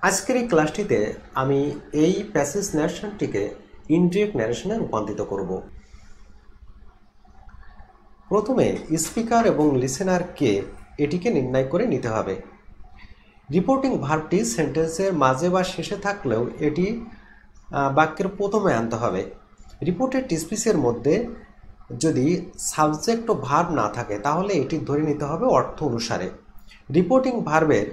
আজকের এই ক্লাসটিতে আমি এই প্যাসেজ ন্যারেশনটিকে ইনডিরেক্ট ন্যারেশনে রূপান্তরিত করব। প্রথমে স্পিকার এবং লিসেনার কে এটিকে নির্ণয় করে নিতে হবে। রিপোর্টিং ভার্বটি সেন্টেন্সের মাঝে বা শেষে থাকলেও এটি বাক্যের প্রথমে আনতে হবে। রিপোর্টেড স্পিচের মধ্যে যদি সাবজেক্ট ও ভার্ব না থাকে তাহলে এটি ধরে নিতে হবে অর্থ অনুসারে। রিপোর্টিং ভার্বের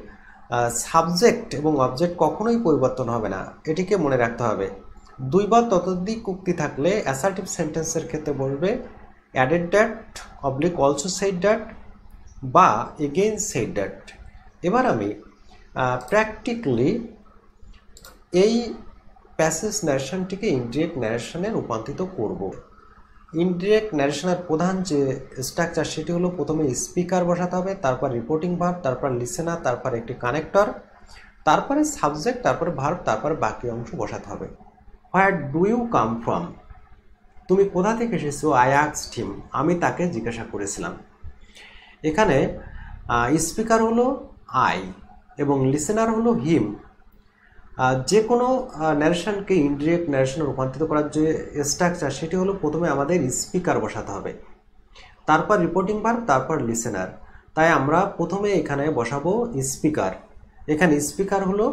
সাবজেক্ট এবং অবজেক্ট কখনোই পরিবর্তন হবে না, এটিকে মনে রাখতে হবে। দুই বা ততোধিক উক্তি থাকলে অ্যাসার্টিভ সেন্টেন্সের ক্ষেত্রে বলবে added that oblique also said that বা এগেইন সেড দ্যাট। এবার আমি প্র্যাকটিক্যালি এই প্যাসেজ ন্যারেশনটিকে ইনডিরেক্ট ন্যারেশনে রূপান্তরিত করব। ইনডিরেক্ট ন্যারেশনের প্রধান যে স্ট্রাকচার সেটি হলো প্রথমে স্পিকার বসাতে হবে, তারপর রিপোর্টিং ভার্ব, তারপর লিসেনার, তারপর একটি কানেক্টর, তারপরে সাবজেক্ট, তারপরে ভার্ব, তারপরে বাকি অংশ বসাতে হবে। Where do you come from? তুমি কোথা থেকে এসেছো? আই আস্কড হিম, আমি তাকে জিজ্ঞাসা করেছিলাম। এখানে স্পিকার হলো আই এবং লিসেনার হলো হিম। যে কোনো ন্যারেশনকে ইনডিরেক্ট ন্যারেশনে রূপান্তরিত করার যে স্ট্রাকচার সেটি হলো প্রথমে আমাদের স্পিকার বসাতে হবে, তারপর রিপোর্টিং ভার্ব, তারপর লিসেনার। তাই আমরা প্রথমে এখানে বসাবো স্পিকার। এখানে স্পিকার হলো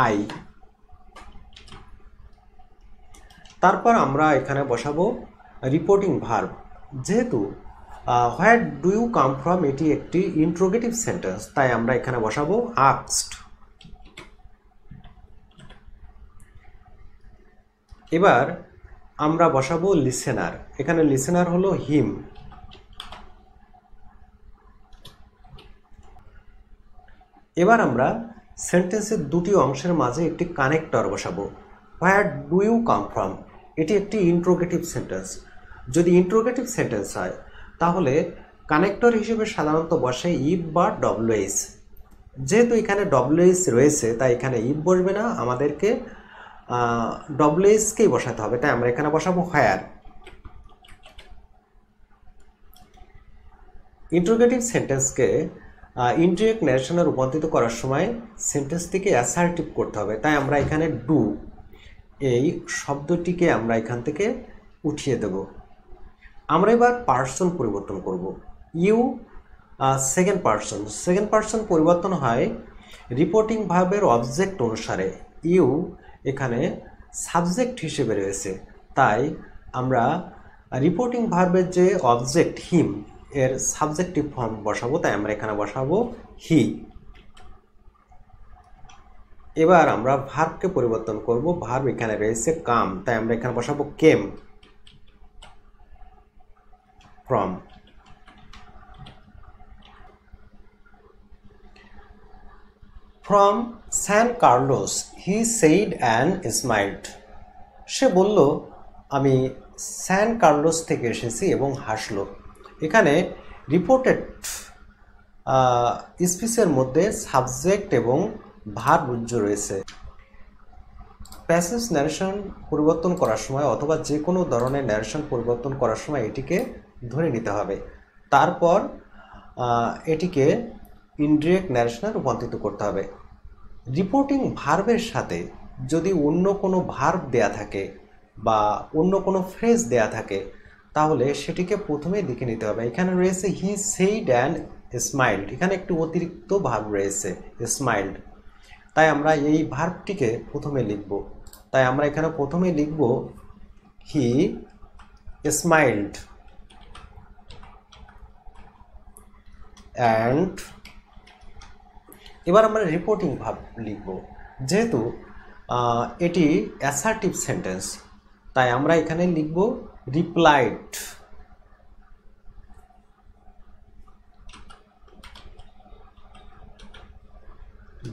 আই। তারপর আমরা এখানে বসাবো রিপোর্টিং ভার্ব। যেহেতু where do you come from এটি একটি ইন্ট্রোগেটিভ সেন্টেন্স, তাই আমরা এখানে বসাবো আস্কড। এবার আমরা বসাবো লিসেনার। এখানে লিসেনার হলো হিম। এবার আমরা সেন্টেন্সের দুটি অংশের মাঝে একটি কানেক্টর বসাবো। Where do you come from এটি একটি ইন্ট্রোগেটিভ সেন্টেন্স। যদি ইন্ট্রোগেটিভ সেন্টেন্স হয় তাহলে কানেক্টর হিসেবে সাধারণত বসে ইফ বা ডব্লিউএইচ। যেহেতু এখানে ডব্লিউএইচ রয়েছে তাই এখানে ইফ বসবে না, আমাদেরকে ডব্লিউএইচকেই বসাতে হবে। তাই আমরা এখানে বসাবো হোয়ার। ইন্ট্রোগেটিভ সেন্টেন্সকে ইনডিরেক্ট ন্যারেশনে রূপান্তরিত করার সময় সেন্টেন্সটিকে অ্যাসার্টিভ করতে হবে, তাই আমরা এখানে ডু এই শব্দটিকে আমরা এখান থেকে উঠিয়ে দেব। আমরা এবার পার্সন পরিবর্তন করব। You second person. Second person পরিবর্তন হয় রিপোর্টিং ভার্বের অবজেক্ট অনুসারে। ইউ এখানে সাবজেক্ট হিসেবে রয়েছে, তাই আমরা রিপোর্টিং ভার্বের যে অবজেক্ট হিম এর সাবজেক্টিভ ফর্ম বসাবো, তাই আমরা এখানে বসাবো হি। এবার আমরা ভার্বকে পরিবর্তন করব। ভার্ব এখানে রয়েছে কাম, তাই আমরা এখানে বসাবো came from. From San Carlos he said and smiled. সে বলল আমি স্যান কার্লোস থেকে এসেছি এবং হাসলো। এখানে রিপোর্টেড স্পিচের মধ্যে সাবজেক্ট এবং ভার্ব রয়েছে। প্যাসেজ ন্যারেশন পরিবর্তন করার সময় অথবা যে কোনো ধরনের ন্যারেশন পরিবর্তন করার সময় এটিকে ধরে নিতে হবে, তারপর এটিকে ইনডিরেক্ট ন্যারেশনে রূপান্তরিত করতে হবে। রিপোর্টিং ভার্বের সাথে যদি অন্য কোনো ভার্ব দেয়া থাকে বা অন্য কোনো ফ্রেজ দেয়া থাকে তাহলে সেটিকে প্রথমে লিখে নিতে হবে। এখানে রয়েছে হি সেইড অ্যান্ড স্মাইল্ড, এখানে একটি অতিরিক্ত ভার্ব রয়েছে স্মাইল্ড, তাই আমরা এই ভার্বটিকে প্রথমে লিখব। তাই আমরা এখানে প্রথমে লিখব হি স্মাইল্ড অ্যান্ড। এবার আমরা রিপোর্টিং ভার্ব লিখব। যেহেতু এটি অ্যাসার্টিভ সেন্টেন্স তাই আমরা এখানে লিখব replied.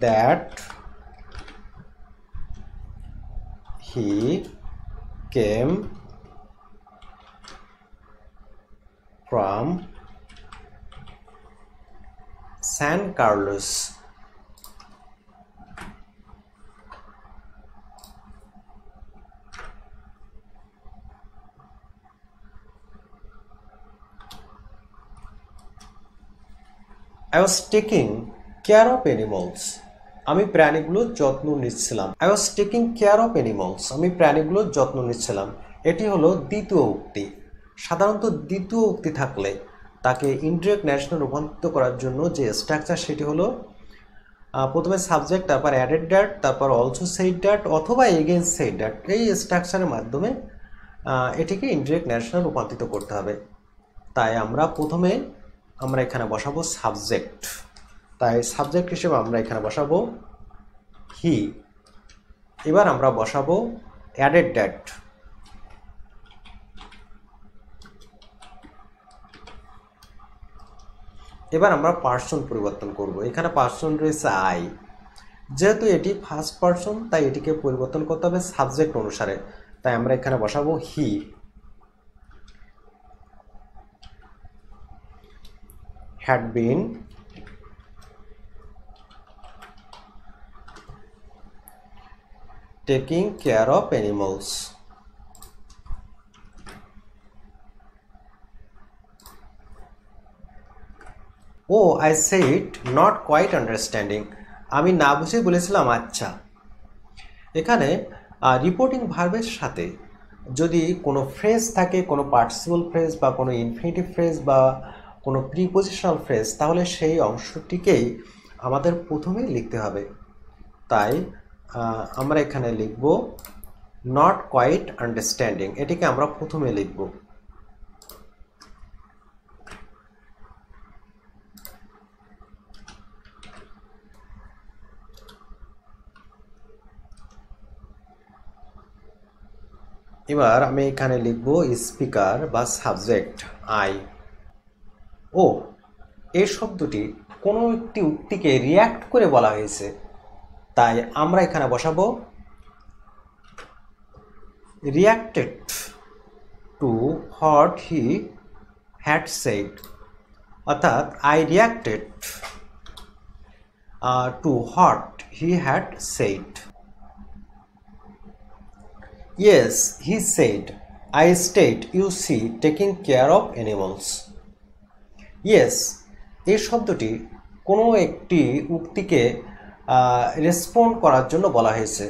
That he came from San Carlos. I was taking care of animals. আমি প্রাণীগুলোর যত্ন নিচ্ছিলাম। I was taking care of animals. আমি প্রাণীগুলোর যত্ন নিচ্ছিলাম। এটি হলো দ্বিতীয় উক্তি। সাধারণত দ্বিতীয় উক্তি থাকলে তাকে ইনডিরেক্ট ন্যারেশনে রূপান্তরিত করার জন্য যে স্ট্রাকচার সেটি হলো প্রথমে সাবজেক্ট, তারপর অ্যাডেড দ্যাট, তারপর অলসো সেইড দ্যাট অথবা এগেইনস্ট সেইড দ্যাট। এই স্ট্রাকচারের মাধ্যমে এটিকে ইনডিরেক্ট ন্যারেশনে রূপান্তরিত করতে হবে। তাই আমরা এখানে বসাবো সাবজেক্ট। তাই সাবজেক্ট হিসেবে আমরা এখানে বসাবো হি। এবার আমরা বসাবো অ্যাডেড দ্যাট। এবার আমরা পার্সন পরিবর্তন করব। এখানে পার্সন রয়েছে আই। যেহেতু এটি ফার্স্ট পার্সন তাই এটিকে পরিবর্তন করতে হবে সাবজেক্ট অনুসারে। তাই আমরা এখানে বসাবো হি। had been taking care of animals. Oh, I said not quite understanding. আমি না বুঝে বলেছিলাম আচ্ছা। এখানে রিপোর্টিং ভার্বের সাথে যদি কোনো ফ্রেজ থাকে, কোনো পার্টিসিপল ফ্রেজ বা কোনো ইনফিনিটিভ ফ্রেজ বা কোনো প্রিপোজিশনাল ফ্রেজ, তাহলে সেই অংশটিকেই আমাদের প্রথমেই লিখতে হবে। তাই আমরা এখানে লিখব নট কোয়াইট আন্ডারস্ট্যান্ডিং। এটিকে আমরা প্রথমে লিখব। এবার আমি এখানে লিখব স্পিকার বা সাবজেক্ট আই। ও, এই শব্দটি কোনো একটি উক্তিকে রিয়্যাক্ট করে বলা হয়েছে, তাই আমরা এখানে বসাবো reacted to what he had said, অর্থাৎ I reacted to what he had said. Yes, he said, I stayed, you see, taking care of animals. Yes, এই শব্দটি কোনো একটি উক্তিকে রেসপন্ড করার জন্য বলা হয়েছে,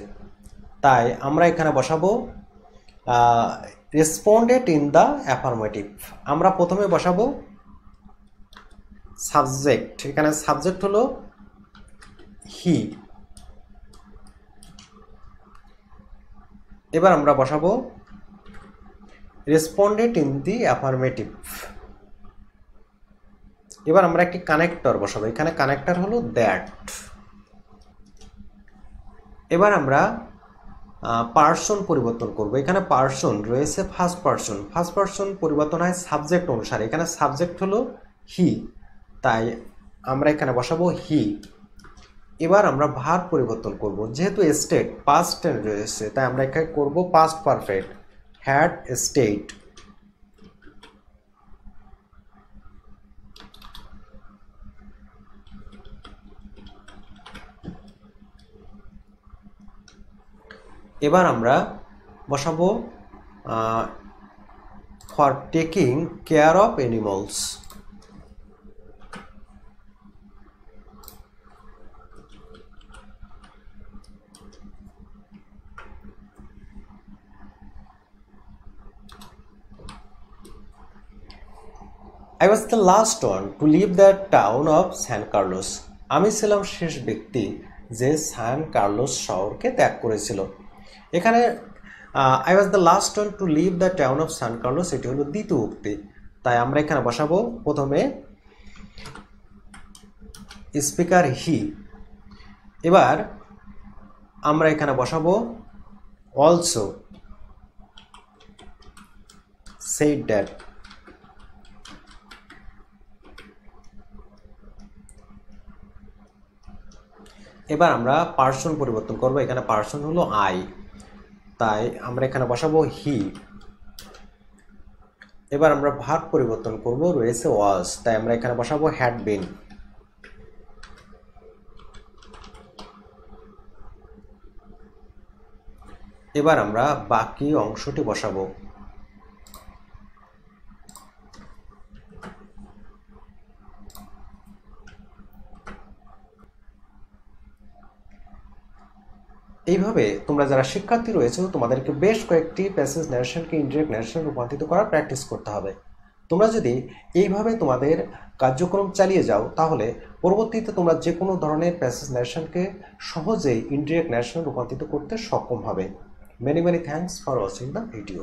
তাই আমরা এখানে বসাবো রেসপন্ডেড ইন দ্য অ্যাফার্মেটিভ। আমরা প্রথমে বসাবো সাবজেক্ট। এখানে সাবজেক্ট হলো হি। এবার আমরা বসাবো রেসপন্ডেড ইন দি অ্যাফার্মেটিভ। এবার আমরা একটি কানেক্টর বসাবো। এখানে কানেক্টর হলো দ্যাট। এবার আমরা পার্সন পরিবর্তন করব। এখানে পার্সন রয়েছে ফার্স্ট পার্সন। ফার্স্ট পার্সন পরিবর্তন হয় সাবজেক্ট অনুসারে। এখানে সাবজেক্ট হলো হি, তাই আমরা এখানে বসাবো হি। এবার আমরা ভার্ব পরিবর্তন করব। যেহেতু স্টেট পাস্ট টেন্স রয়েছে তাই আমরা এখানে করব পাস্ট পারফেক্ট, হ্যাড স্টেট। এবার আমরা বসাবো for taking care of animals. I was the last one to leave the town of San Carlos. আমি ছিলাম শেষ ব্যক্তি যে সান কার্লোস শহরকে ত্যাগ করেছিল। এখানে I was the last one to leave the town of San Carlos, এটি হলো দ্বিতীয় উক্তি, তাই আমরা এখানে বসাবো প্রথমে স্পিকার হি। এবার আমরা এখানে বসাবো অলসো said that। এবার আমরা পার্সন পরিবর্তন করব। এখানে পার্সন হলো আই, তাই আমরা এখানে বসাবো হি। এবার আমরা ভার্ব পরিবর্তন করব, রয়েছে ওয়াজ, তাই আমরা এখানে বসাবো হ্যাড বিন। এবার আমরা বাকি অংশটি বসাবো। এইভাবে তোমরা যারা শিক্ষার্থী রয়েছে তোমাদেরকে বেশ কয়েকটি প্যাসেজ ন্যারেশনকে ইনডিরেক্ট ন্যারেশনে রূপান্তরিত করার প্র্যাকটিস করতে হবে। তোমরা যদি এইভাবে তোমাদের কার্যক্রম চালিয়ে যাও তাহলে পরবর্তীতে তোমরা যে কোনো ধরনের প্যাসেজ ন্যারেশনকে সহজেই ইনডিরেক্ট ন্যারেশনে রূপান্তরিত করতে সক্ষম হবে। Many many thanks for watching the video.